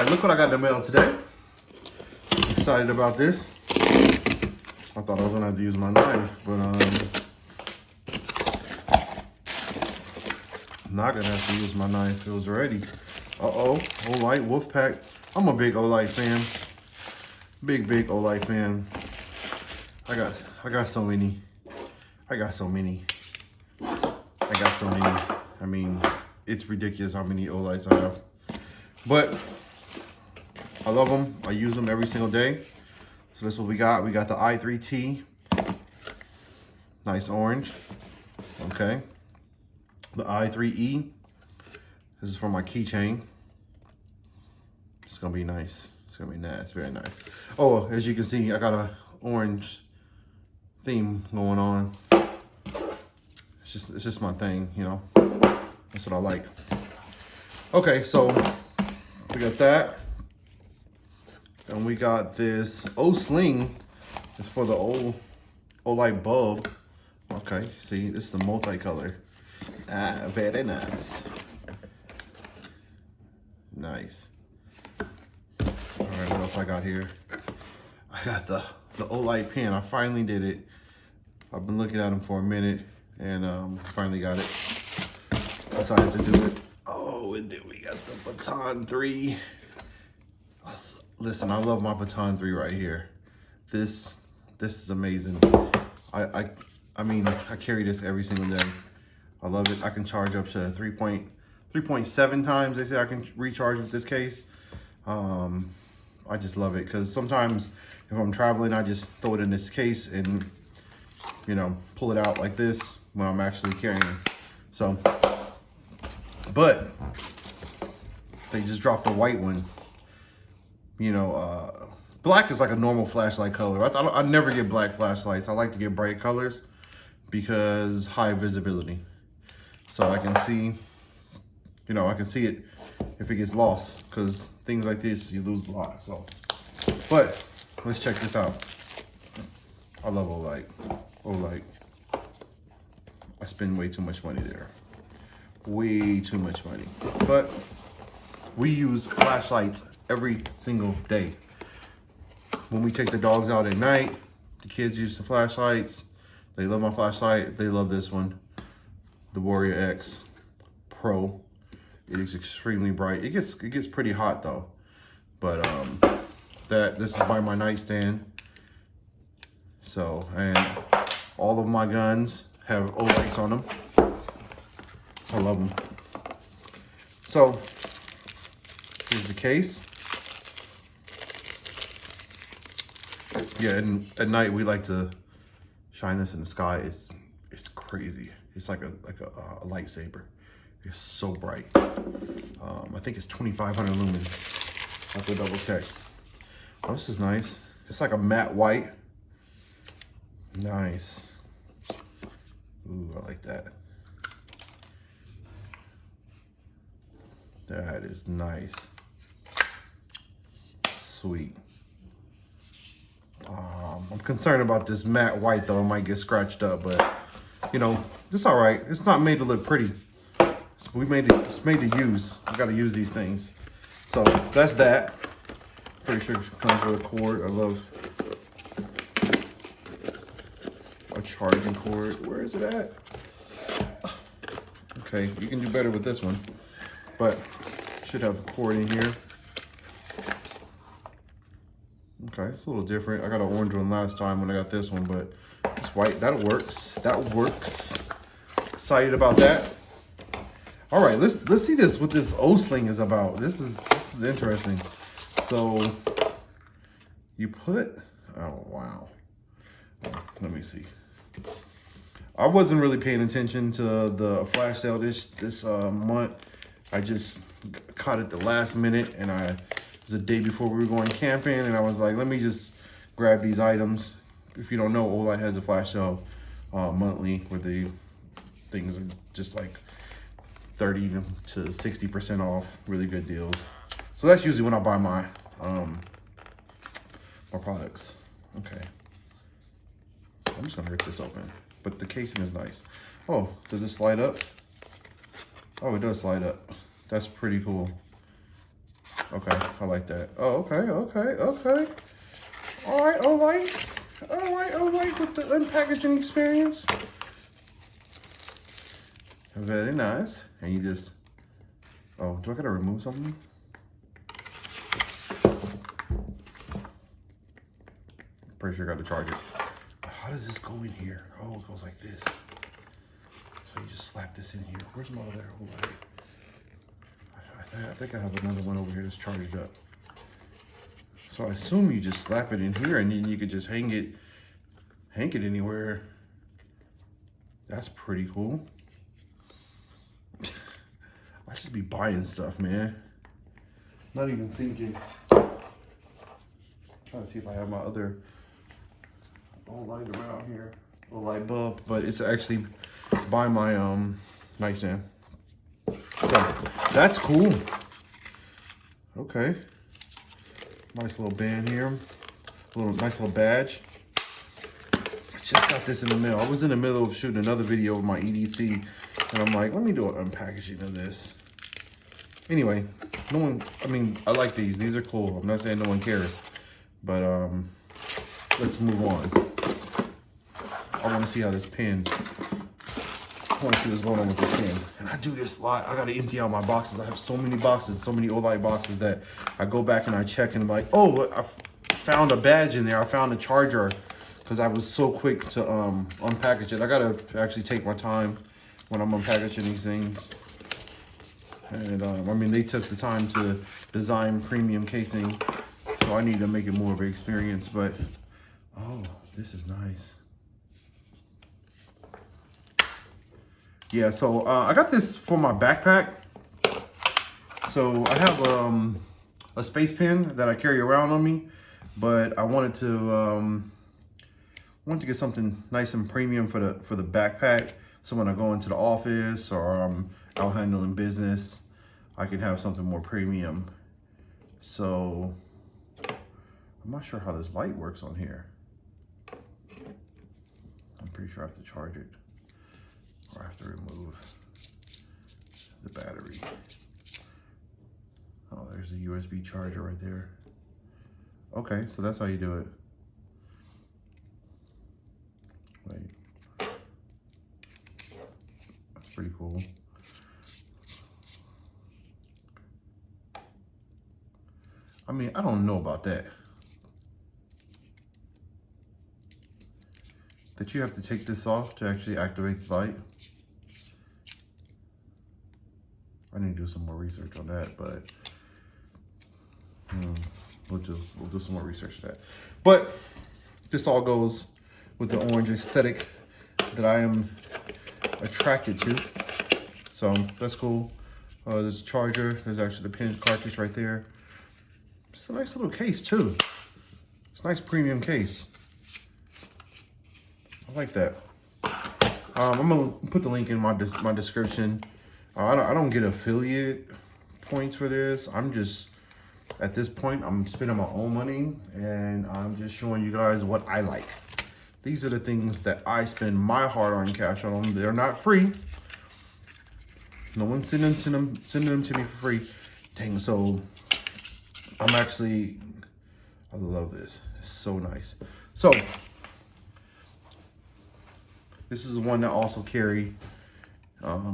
right, look what I got in the mail today. Excited about this. I thought I was gonna have to use my knife, but I'm not gonna have to use my knife. It was ready. Olight Wolf Pack. I'm a big Olight fan. Big Olight fan. I got so many. I mean, it's ridiculous how many Olights I have. But I love them. I use them every single day. So this is what we got. We got the i3T. Nice orange. Okay. The i3E. This is for my keychain. It's gonna be nice. It's gonna be nice. Very nice. Oh, as you can see, I got a orange theme going on. It's just my thing, you know. That's what I like. Okay, so we got that. And we got this O-Sling. It's for the Olight bulb. Okay, see, this is the multicolor. Ah, very nice. Nice. All right, what else I got here? I got the Olight pen. I finally did it. I've been looking at them for a minute, and finally got it. Decided to do it. Oh, and then we got the Baton 3. Listen, I love my Baton 3 right here. This is amazing. I mean, I carry this every single day. I love it. I can charge up to 3.7 times. They say I can recharge with this case. I just love it because sometimes if I'm traveling, I just throw it in this case and, you know, pull it out like this when I'm actually carrying it. So, but they just dropped a white one. You know, black is like a normal flashlight color. I never get black flashlights. I like to get bright colors because high visibility. So I can see, you know, I can see it if it gets lost, because things like this, you lose a lot. So, but let's check this out. I love Olight. Olight. I spend way too much money there. Way too much money. But we use flashlights every single day. When we take the dogs out at night, the kids use the flashlights. They love my flashlight. They love this one, the Warrior X Pro. It is extremely bright. It gets pretty hot though. But this is by my nightstand. So, and all of my guns have Olights on them. I love them. So here's the case. Yeah, and at night we like to shine this in the sky. It's crazy. It's like a lightsaber. It's so bright. I think it's 2,500 lumens. I have to double check. Oh, this is nice. It's like a matte white. Nice. Ooh, I like that. That is nice. Sweet. I'm concerned about this matte white though. It might get scratched up, but you know, it's all right. It's not made to look pretty. It's made to use. We gotta use these things. So that's that. Pretty sure it comes with a cord. I love a charging cord. Where is it at? Okay, you can do better with this one, but should have a cord in here. Okay, it's a little different. I got an orange one last time when I got this one, but it's white. That works. That works. Excited about that. All right, let's see what this O-Sling is about. This is interesting. So you put, oh wow. Let me see. I wasn't really paying attention to the flash sale this month. I just caught it the last minute, and it was the day before we were going camping, and I was like, let me just grab these items. If you don't know, Olight has a flash sale monthly where the things are just like 30 to 60% off. Really good deals. So that's usually when I buy my products. Okay. I'm just gonna rip this open, but the casing is nice. Oh, does it slide up? Oh, it does slide up. That's pretty cool. Okay, I like that. Oh, okay. All right, Olight. Olight with the unpackaging experience. Very nice. And you just, oh, do I gotta remove something? Pretty sure I gotta charge it. How does this go in here? Oh, it goes like this. So you just slap this in here. Where's my other Olight? I think I have another one over here that's charged up. So I assume you just slap it in here and then you could just hang it anywhere. That's pretty cool. I should be buying stuff, man. Not even thinking. Trying to see if I have my other Olight around here. Olight bulb, but it's actually by my nightstand. So that's cool. Okay. Nice little band here. Nice little badge. I just got this in the mail. I was in the middle of shooting another video with my EDC, and I'm like, let me do an unpackaging of this. Anyway, I like these. These are cool. I'm not saying no one cares, but let's move on. I want to see how this pen. I want to see what's going on with this pen. And I do this a lot. I got to empty out my boxes. I have so many boxes, so many Olight boxes that I go back and I check and I'm like, oh, I found a badge in there. I found a charger because I was so quick to unpackage it. I got to actually take my time when I'm unpackaging these things. And I mean, they took the time to design premium casing, so I need to make it more of an experience. But, oh, this is nice. Yeah, so I got this for my backpack. So I have a space pen that I carry around on me, but I wanted to get something nice and premium for the backpack. So when I go into the office or I'm out handling business, I can have something more premium. So I'm not sure how this light works on here. I'm pretty sure I have to charge it. Or I have to remove the battery. Oh, there's a USB charger right there. Okay, so that's how you do it. Wait. That's pretty cool. I mean, I don't know about that. That you have to take this off to actually activate the light. I need to do some more research on that, but we'll do some more research on that. But this all goes with the orange aesthetic that I am attracted to. So that's cool. There's a charger. There's actually the pen cartridge right there. It's a nice little case too. It's a nice premium case. I like that. I'm gonna put the link in my description. I don't get affiliate points for this. I'm just, at this point, I'm spending my own money and I'm just showing you guys what I like. These are the things that I spend my hard-earned cash on. They're not free. No one's sending them to me for free. Dang, so I'm actually, I love this. It's so nice. So this is the one that I also carry.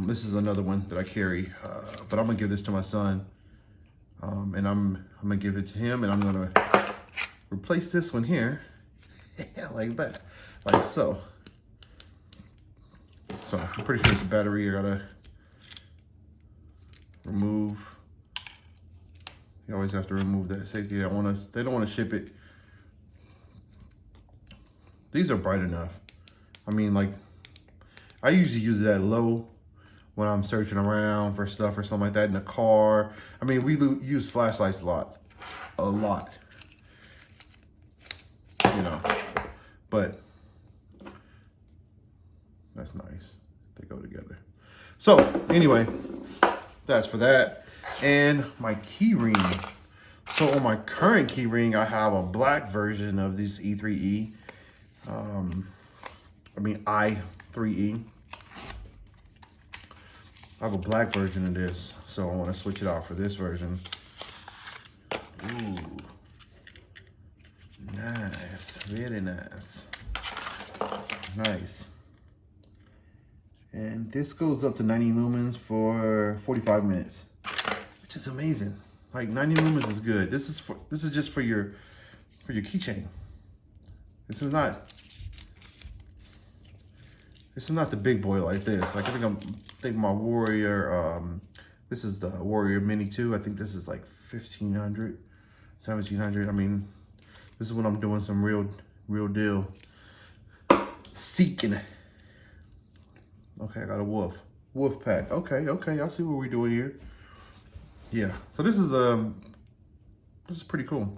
This is another one that I carry, but I'm gonna give this to my son, and I'm gonna give it to him, and I'm gonna replace this one here, like that, like so. So I'm pretty sure it's a battery. I gotta remove. You always have to remove that safety. They don't want to ship it. These are bright enough. I mean, like, I usually use it at low when I'm searching around for stuff or something like that in the car. I mean, we use flashlights a lot, you know, but that's nice. They go together. So anyway, that's for that. And my key ring. So on my current key ring, I have a black version of this E3E. i3E. I have a black version of this, so I want to switch it out for this version. Ooh. Nice. Very nice. Nice. And this goes up to 90 lumens for 45 minutes, which is amazing. Like 90 lumens is good. This is just for your keychain. This is not the big boy like this. Like I think my Warrior, this is the Warrior Mini 2. I think this is like 1500, 1700. I mean, this is when I'm doing some real deal seeking. Okay, I got a wolf pack. Okay, I see what we're doing here. Yeah, so this is pretty cool.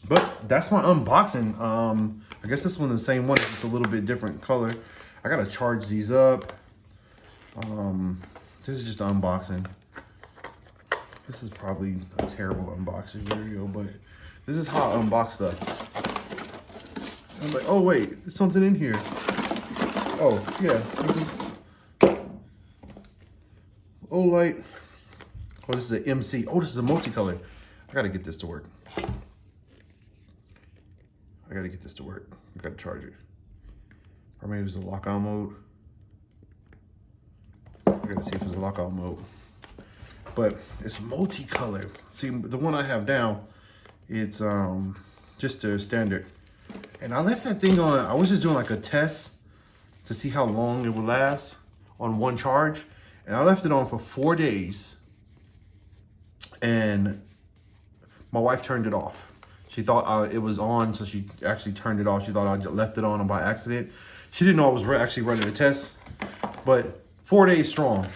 But that's my unboxing. I guess this one's the same one, it's a little bit different color. I gotta charge these up. This is just an unboxing. This is probably a terrible unboxing video, but this is how I unbox stuff. I'm like, oh wait, there's something in here. Oh yeah, Olight. Oh, this is an MC. Oh, this is a multicolor. I gotta get this to work. I gotta charge it. Or maybe it's a lockout mode. I gotta see if it's a lockout mode. But it's multicolored. See, the one I have now, it's just a standard. And I left that thing on, I was just doing like a test to see how long it would last on one charge. And I left it on for 4 days. And my wife turned it off. She thought it was on, so she actually turned it off. She thought I just left it on by accident. She didn't know I was actually running a test. But 4 days strong,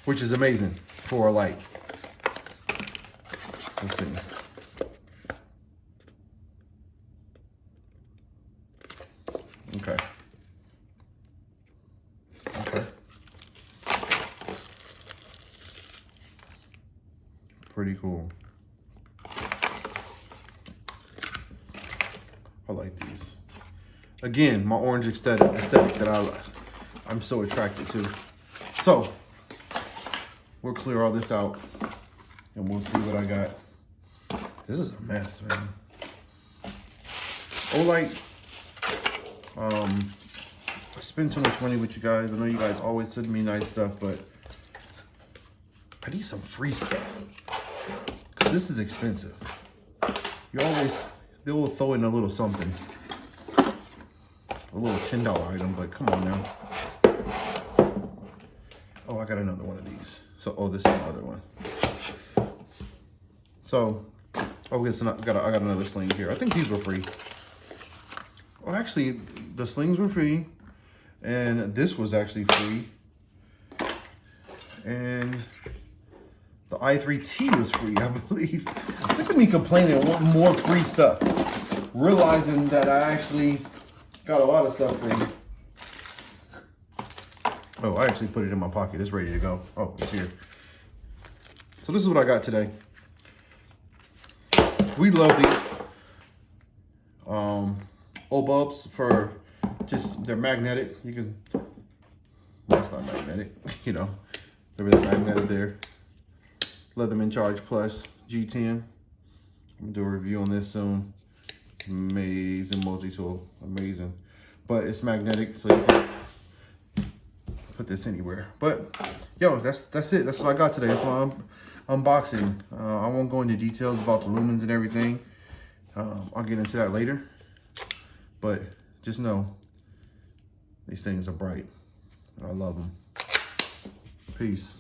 which is amazing for a light. Let's see. Okay. Pretty cool. I like these. Again, my orange aesthetic that I'm so attracted to. So we'll clear all this out and we'll see what I got. This is a mess, man. Olight. I spend too much money with you guys. I know you guys always send me nice stuff, but I need some free stuff. Cause this is expensive. They will throw in a little something. A little $10 item, but come on now. Oh, I got another one of these. So, oh, this is another one. So, oh, I got another sling here. I think these were free. Well, actually, the slings were free, and this was actually free, and the i3T was free, I believe. Look at me complaining, I want more free stuff, realizing that I actually got a lot of stuff free. Oh, I actually put it in my pocket. It's ready to go. Oh, it's here. So this is what I got today. We love these. bulbs for just, they're magnetic. You can, that's not magnetic, you know, they're really magnetic there. Leatherman Charge Plus G10. I'm gonna do a review on this soon. Amazing multi-tool, amazing. But it's magnetic, so you can put this anywhere. But yo, that's it. That's what I got today. That's my unboxing. I won't go into details about the lumens and everything. I'll get into that later. But just know, these things are bright. I love them. Peace.